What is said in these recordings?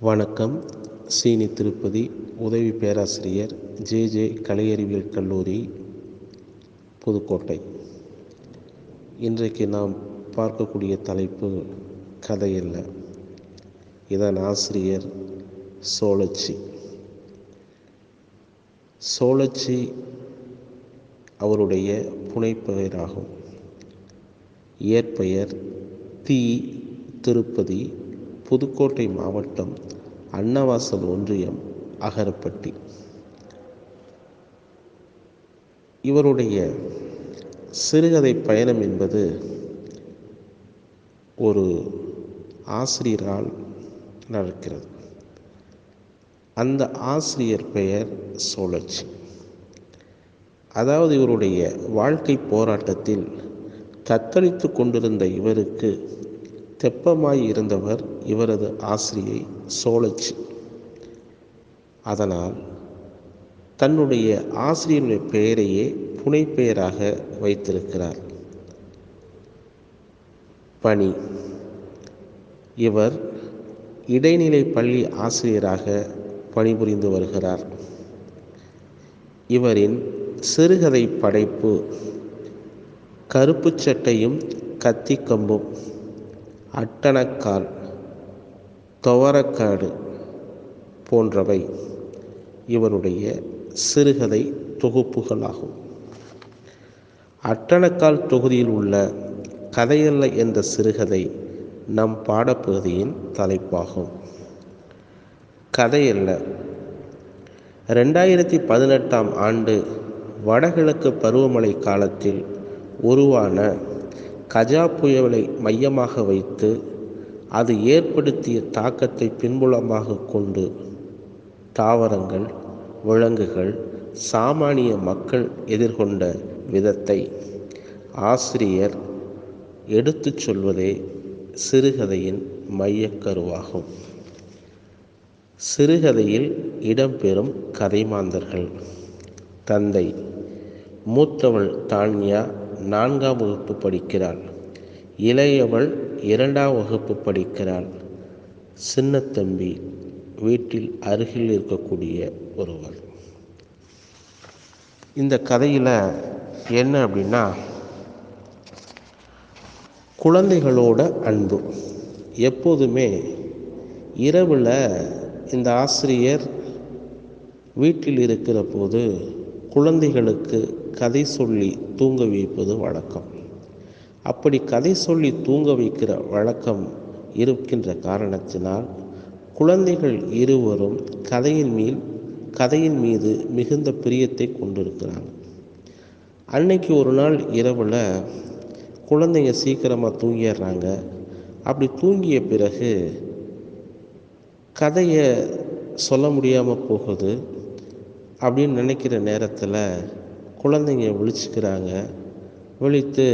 வணக்கம். சீனி திருப்பதி, உதவி பேராசிரியர், ஜே கலையறிவியல் கல்லூரி, புதுக்கோட்டை. இன்றைக்கு நாம் பார்க்கக்கூடிய தலைப்பு கதையல்ல. இதன் ஆசிரியர் சோழச்சி. சோழச்சி அவருடைய புனைப்பெயராகும். இயற்பெயர் தி. திருப்பதி, புதுக்கோட்டை மாவட்டம், அன்னவாசல் ஒன்றியம், அகரப்பட்டி. இவருடைய சிறுகதை பயணம் என்பது ஒரு ஆசிரியரால் நடக்கிறது. அந்த ஆசிரியர் பெயர் சோழச்சி. அதாவது இவருடைய வாழ்க்கை போராட்டத்தில் தத்தளித்து கொண்டிருந்த இவருக்கு தெப்பமாய் இருந்தவர் இவரது ஆசிரியை சோழச்சி. அதனால் தன்னுடைய ஆசிரியருடைய பெயரையே புனைப்பெயராக வைத்திருக்கிறார். பணி: இவர் இடைநிலை பள்ளி ஆசிரியராக பணிபுரிந்து வருகிறார். இவரின் சிறுகதை படைப்பு கருப்பு சட்டையும் கத்திக்கம்பும், அட்டனக்கால், துவரக்காடு போன்றவை இவருடைய சிறுகதை தொகுப்புகளாகும். அட்டனக்கால் தொகுதியில் உள்ள கதையல்ல என்ற சிறுகதை நம் பாடப்பகுதியின் தலைப்பாகும். கதையல்ல 2018ஆம் ஆண்டு வடகிழக்கு பருவமழை காலத்தில் உருவான கஜா புயலை மையமாக வைத்து அது ஏற்படுத்திய தாக்கத்தை பின்புலமாக கொண்டு தாவரங்கள், விலங்குகள், சாமானிய மக்கள் எதிர்கொண்ட விதத்தை ஆசிரியர் எடுத்துச் சொல்வதே சிறுகதையின் மையக்கருவாகும். சிறுகதையில் இடம்பெறும் கதைமாந்தர்கள்: தந்தை: மூத்தவள் தான்யா 4ஆம் வகுப்பு படிக்கிறாள். இளையவள் 2ஆம் வகுப்பு படிக்கிறாள். சின்னத்தம்பி வீட்டில் அருகில் இருக்கக்கூடிய ஒருவர். இந்த கதையில் என்ன அப்படின்னா, குழந்தைகளோட அன்பு. எப்போதுமே இரவில் இந்த ஆசிரியர் வீட்டில் இருக்கிற போது குழந்தைகளுக்கு கதை சொல்லி தூங்க வைப்பது வழக்கம். அப்படி கதை சொல்லி தூங்க வைக்கிற வழக்கம் இருக்கின்ற காரணத்தினால் குழந்தைகள் இருவரும் கதையின் மீது மிகுந்த பிரியத்தை கொண்டிருக்கிறாங்க. அன்னைக்கு ஒரு நாள் இரவில் குழந்தைங்க சீக்கிரமாக தூங்கிடுறாங்க. அப்படி தூங்கிய பிறகு கதையை சொல்ல முடியாமல் போகுது. அப்படின்னு நினைக்கிற நேரத்தில் குழந்தைங்க விழிச்சுக்கிறாங்க. விழித்து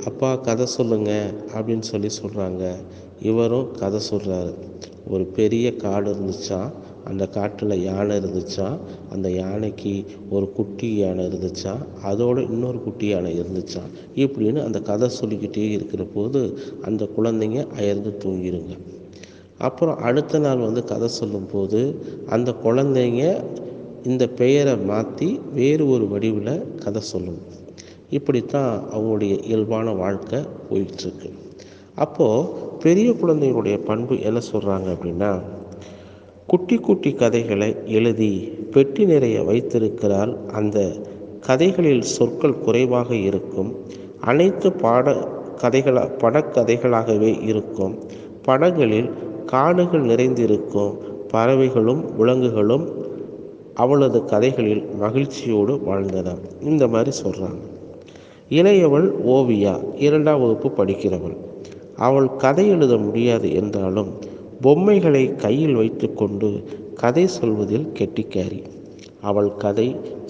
அப்பா கதை சொல்லுங்க அப்படின்னு சொல்கிறாங்க. இவரும் கதை சொல்கிறாரு. ஒரு பெரிய காடு இருந்துச்சான். அந்த காட்டில் யானை இருந்துச்சான். அந்த யானைக்கு ஒரு குட்டி யானை இருந்துச்சான். அதோடு இன்னொரு குட்டி யானை இருந்துச்சான். இப்படின்னு அந்த கதை சொல்லிக்கிட்டே இருக்கிற போது அந்த குழந்தைங்க அயர்ந்து தூங்கிடுங்க. அப்புறம் அடுத்த நாள் கதை சொல்லும்போது அந்த குழந்தைங்க இந்த பெயரை மாற்றி வேறு ஒரு வடிவில் கதை சொல்லணும். இப்படித்தான் அவங்களுடைய இயல்பான வாழ்க்கை போயிட்டுருக்கு. அப்போது பெரிய குழந்தைகளுடைய பண்பு என்ன சொல்கிறாங்க அப்படின்னா, குட்டி குட்டி கதைகளை எழுதி பெட்டி நிறைய வைத்திருக்கிறாள். அந்த கதைகளில் சொற்கள் குறைவாக இருக்கும். அனைத்து படக்கதைகளாகவே இருக்கும். படங்களில் காடுகள் நிறைந்திருக்கும். பறவைகளும் விலங்குகளும் அவளது கதைகளில் மகிழ்ச்சியோடு வாழ்ந்தன. இந்த மாதிரி சொல்கிறாங்க. இளையவள் ஓவியா 2ஆம் வகுப்பு படிக்கிறவள். அவள் கதை எழுத முடியாது என்றாலும் பொம்மைகளை கையில் வைத்து கொண்டு கதை சொல்வதில் கெட்டிக்காரி. அவள் கதை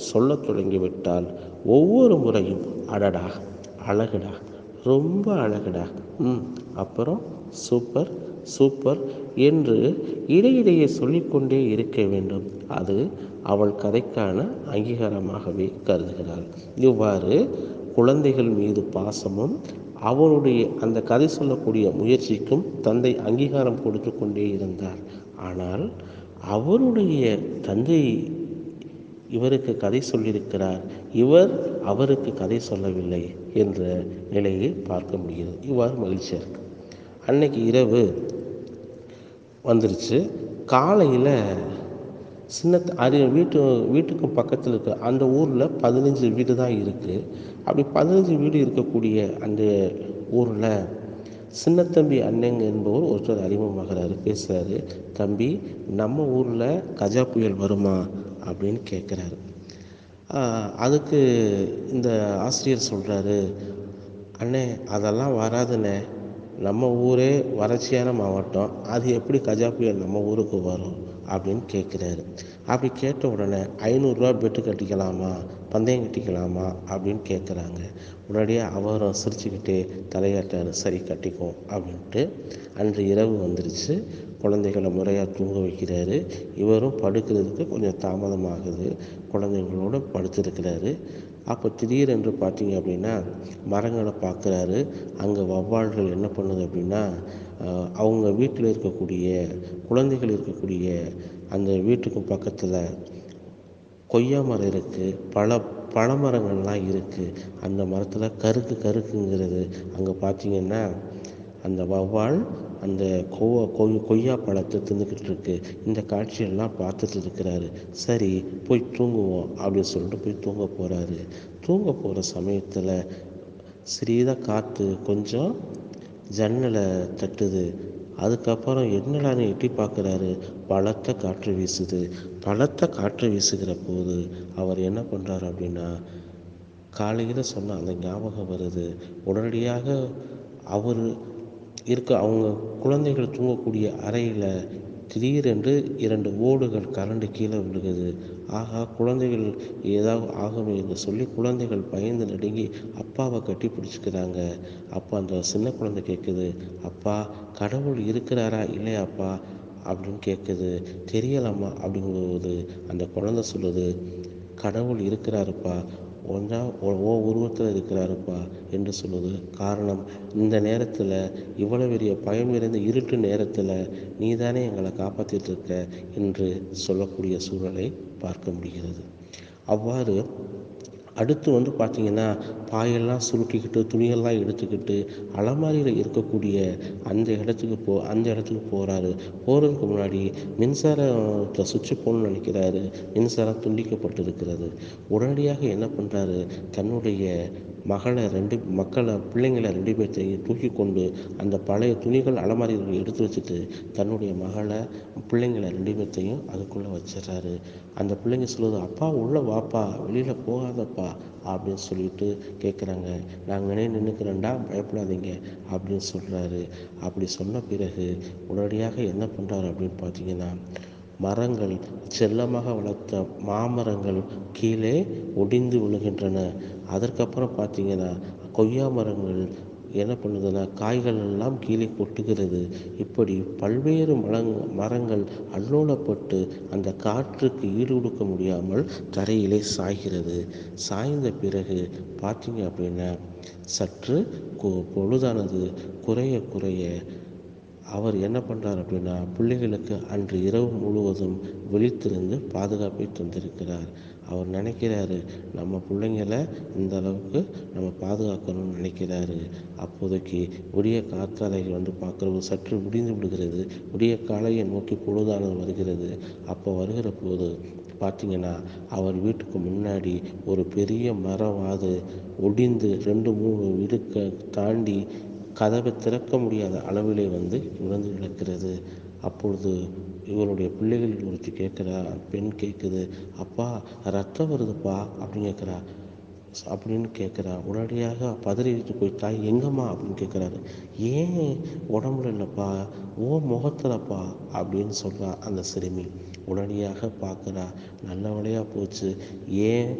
சொல்ல தொடங்கிவிட்டால் ஒவ்வொரு முறையும் அடடா, அழகுடா, ரொம்ப அழகுடா, அப்புறம் சூப்பர் சூப்பர் என்று இடையிடையே சொல்லிக்கொண்டே இருக்க வேண்டும். அது அவள் கதைக்கான அங்கீகாரமாகவே கருதுகிறாள். இவ்வாறு குழந்தைகள் மீது பாசமும் அவருடைய அந்த கதை சொல்லக்கூடிய முயற்சிக்கும் தந்தை அங்கீகாரம் கொடுத்து கொண்டே இருந்தார். ஆனால் அவருடைய தந்தை இவருக்கு கதை சொல்லியிருக்கிறார், இவர் அவருக்கு கதை சொல்லவில்லை என்ற நிலையை பார்க்க முடிகிறது. இவ்வாறு மகிழ்ச்சியாக இருக்கு. அன்னைக்கு இரவு வந்துருச்சு. காலையில் வீட்டுக்கும் பக்கத்தில் இருக்க அந்த ஊரில் 15 வீடு தான் இருக்குது. அப்படி 15 வீடு இருக்கக்கூடிய அந்த ஊரில் சின்னத்தம்பி அண்ணங்க என்பவர் ஒருத்தர் அறிமுகமாகிறாரு. பேசுகிறாரு, தம்பி நம்ம ஊரில் கஜா புயல் வருமா அப்படின்னு கேட்குறாரு. அதுக்கு இந்த ஆசிரியர் சொல்கிறாரு, அண்ணே அதெல்லாம் வராதுண்ணே, நம்ம ஊரே வறட்சியான மாவட்டம், அது எப்படி கஜா புயல் நம்ம ஊருக்கு வரும் அப்படின்னு கேட்குறாரு. அப்படி கேட்ட உடனே 500 பெட்டு கட்டிக்கலாமா, பந்தயம் கட்டிக்கலாமா அப்படின்னு கேட்குறாங்க. உடனடியாக அவரும் சிரிச்சுக்கிட்டே தலையாட்டார், சரி கட்டிக்குவோம் அப்படின்ட்டு. அன்று இரவு வந்துருச்சு. குழந்தைகளை முறையாக தூங்க வைக்கிறாரு. இவரும் படுக்கிறதுக்கு கொஞ்சம் தாமதமாகுது. குழந்தைங்களோடு படுத்திருக்கிறாரு. அப்போ திடீரென்று பார்த்தீங்க அப்படின்னா மரங்களை பார்க்குறாரு. அங்கே வௌவால்கள் என்ன பண்ணுது அப்படின்னா அவங்க வீட்டில் இருக்கக்கூடிய குழந்தைகள் இருக்கக்கூடிய அந்த வீட்டுக்கு பக்கத்தில் கொய்யா மரம் இருக்குது, பழமரங்கள்லாம் இருக்குது. அந்த மரத்தில் கருக்குங்கிறது அங்கே பார்த்தீங்கன்னா அந்த வௌவால் அந்த கொய்யா பழத்தை தின்னுக்கிட்டு இருக்கு. இந்த காட்சியெல்லாம் பார்த்துட்டு இருக்கிறாரு. சரி போய் தூங்குவோம் அப்படின்னு சொல்லிட்டு போய் தூங்க போகிறாரு. தூங்க போகிற சமயத்தில் சிறிதாக காற்று கொஞ்சம் ஜன்னலை தட்டுது. அதுக்கப்புறம் என்னடான்னு எட்டி பார்க்குறாரு, பலத்த காற்று வீசுது. பலத்த காற்று வீசுகிற போது அவர் என்ன பண்ணுறாரு அப்படின்னா காலையில் சொன்ன அந்த ஞாபகம் வருது. உடனடியாக அவர் அவங்க குழந்தைகள் தூங்கக்கூடிய அறையில் திடீரென்று 2 ஓடுகள் கரண்டு கீழே விழுகுது. ஆகா, குழந்தைகள் ஏதாவது ஆகுமே என்று சொல்லி குழந்தைகள் பயந்து நடுங்கி அப்பாவை கட்டி பிடிச்சிக்கிறாங்க. அப்போ அந்த சின்ன குழந்தை கேட்குது, அப்பா கடவுள் இருக்கிறாரா இல்லையாப்பா அப்படின்னு கேட்குது. தெரியலாமா அப்படிங்கும்போது அந்த குழந்தை சொல்லுது, கடவுள் இருக்கிறாருப்பா, உருவத்தில் இருக்கிறாருப்பா என்று சொல்லுது. காரணம், இந்த நேரத்தில் இவ்வளவு பெரிய பயம் நிறைந்த இருட்டு நேரத்தில் நீ தானே எங்களை காப்பாற்றிட்டு இருக்க என்று சொல்லக்கூடிய சூழலை பார்க்க முடிகிறது. அவ்வாறு அடுத்து பார்த்திங்கன்னா பாயெல்லாம் சுருட்டிக்கிட்டு துணியெல்லாம் எடுத்துக்கிட்டு அலமாரியில் இருக்கக்கூடிய அந்த இடத்துக்கு போகிறாரு. போகிறதுக்கு முன்னாடி மின்சாரத்தை சுவிட்சு போகணும்னு நினைக்கிறாரு. மின்சாரம் துண்டிக்கப்பட்டிருக்கிறது. உடனடியாக என்ன பண்ணுறாரு, தன்னுடைய பிள்ளைங்களை 2 பேர்த்தையும் தூக்கி கொண்டு அந்த பழைய துணிகள் அலமாரியில் எடுத்து வச்சுட்டு தன்னுடைய பிள்ளைங்களை 2 பேர்த்தையும் அதுக்குள்ளே வச்சிடறாரு. அந்த பிள்ளைங்க சொல்லுது, அப்பா உள்ளே வாப்பா, வெளியில் போகாதப்பா அப்படின்னு சொல்லிட்டு கேட்குறாங்க. நாங்களே நின்றுக்கிறேன்டா, பயப்படாதீங்க அப்படின்னு சொல்கிறாரு. அப்படி சொன்ன பிறகு உடனடியாக என்ன பண்ணுறாரு அப்படின்னு பார்த்தீங்கன்னா மரங்கள், செல்லமாக வளர்த்த மாமரங்கள் கீழே ஒடிந்து விழுகின்றன. அதற்கப்புறம் பார்த்தீங்கன்னா கொய்யா மரங்கள் என்ன பண்ணுதுன்னா காய்கள் எல்லாம் கீழே கொட்டுகிறது. இப்படி பல்வேறு மரங்கள் அல்லோலப்பட்டு அந்த காற்றுக்கு ஈடு கொடுக்க முடியாமல் தரையிலே சாய்கிறது. சாய்ந்த பிறகு பார்த்தீங்க அப்படின்னா சற்று பொழுதானது குறைய அவர் என்ன பண்ணுறார் அப்படின்னா பிள்ளைகளுக்கு அன்று இரவு முழுவதும் விழித்திருந்து பாதுகாப்பை தந்திருக்கிறார். அவர் நினைக்கிறாரு, நம்ம பிள்ளைங்களை இந்த அளவுக்கு நம்ம பாதுகாக்கணும்னு நினைக்கிறாரு. அப்போதைக்கு விடிய காத்தாலைகள் பார்க்குறது சற்று விடிந்து விடுகிறது. விடிய காலையை நோக்கி பொழுதானது வருகிறது. அப்போ வருகிற போது பார்த்தீங்கன்னா அவர் வீட்டுக்கு முன்னாடி ஒரு பெரிய மரவாது ஒடிந்து 2-3 வீடுக்க தாண்டி கதவை திறக்க முடியாத அளவிலே விழுந்து கிடக்கிறது. அப்பொழுது இவருடைய பிள்ளைகளில் ஒருத்தி பெண் கேட்குது, அப்பா ரத்தம் வருதுப்பா அப்படின்னு கேட்குறா. உடனடியாக பதறிட்டு போய் தாய் எங்கம்மா அப்படின்னு கேட்குறாரு. ஏன் உடம்புல இல்லைப்பா, முகத்துலப்பா அப்படின்னு சொல்கிறா அந்த சிறுமி. உடனடியாக பார்க்குறா, நல்ல வழியாக போச்சு, ஏன்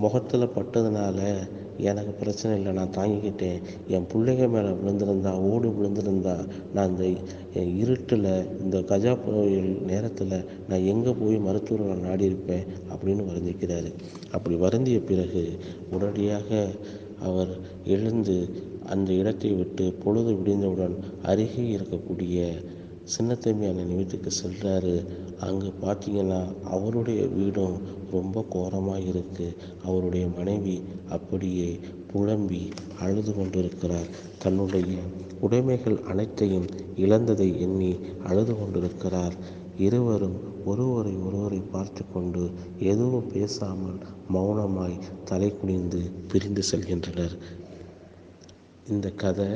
முகத்தில் பட்டதுனால எனக்கு பிரச்சனை இல்லை, நான் தாங்கிக்கிட்டேன். என் பிள்ளைங்க மேலே விழுந்திருந்தா நான் இந்த இருட்டில் இந்த கஜா புயல் நேரத்தில் நான் எங்கே போய் மருத்துவரை நாடி இருப்பேன் அப்படின்னு வருந்திக்கிறாரு. அப்படி வருந்திய பிறகு உடனடியாக அவர் எழுந்து அந்த இடத்தை விட்டு பொழுது விடிந்தவுடன் அருகே இருக்கக்கூடிய சின்னத்தம்பி அண்ணன் வீட்டுக்கு செல்கிறாரு. அங்கே பார்த்தீங்கன்னா அவருடைய வீடும் ரொம்ப கோரமாக இருக்குது. அவருடைய மனைவி அப்படியே புலம்பி அழுது கொண்டிருக்கிறார். தன்னுடைய உடைமைகள் அனைத்தையும் இழந்ததை எண்ணி அழுது கொண்டிருக்கிறார். இருவரும் ஒருவரை பார்த்து கொண்டு எதுவும் பேசாமல் மௌனமாய் தலை குனிந்து பிரிந்து செல்கின்றனர். இந்த கதை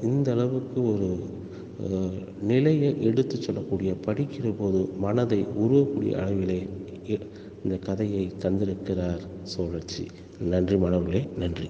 இந்த அளவுக்கு ஒரு நிலையை எடுத்து சொல்லக்கூடிய, படிக்கிற போது மனதை உருவக்கூடிய அளவிலே இந்த கதையை தந்திருக்கிறார் சோழச்சி. நன்றி மாணவர்களே, நன்றி.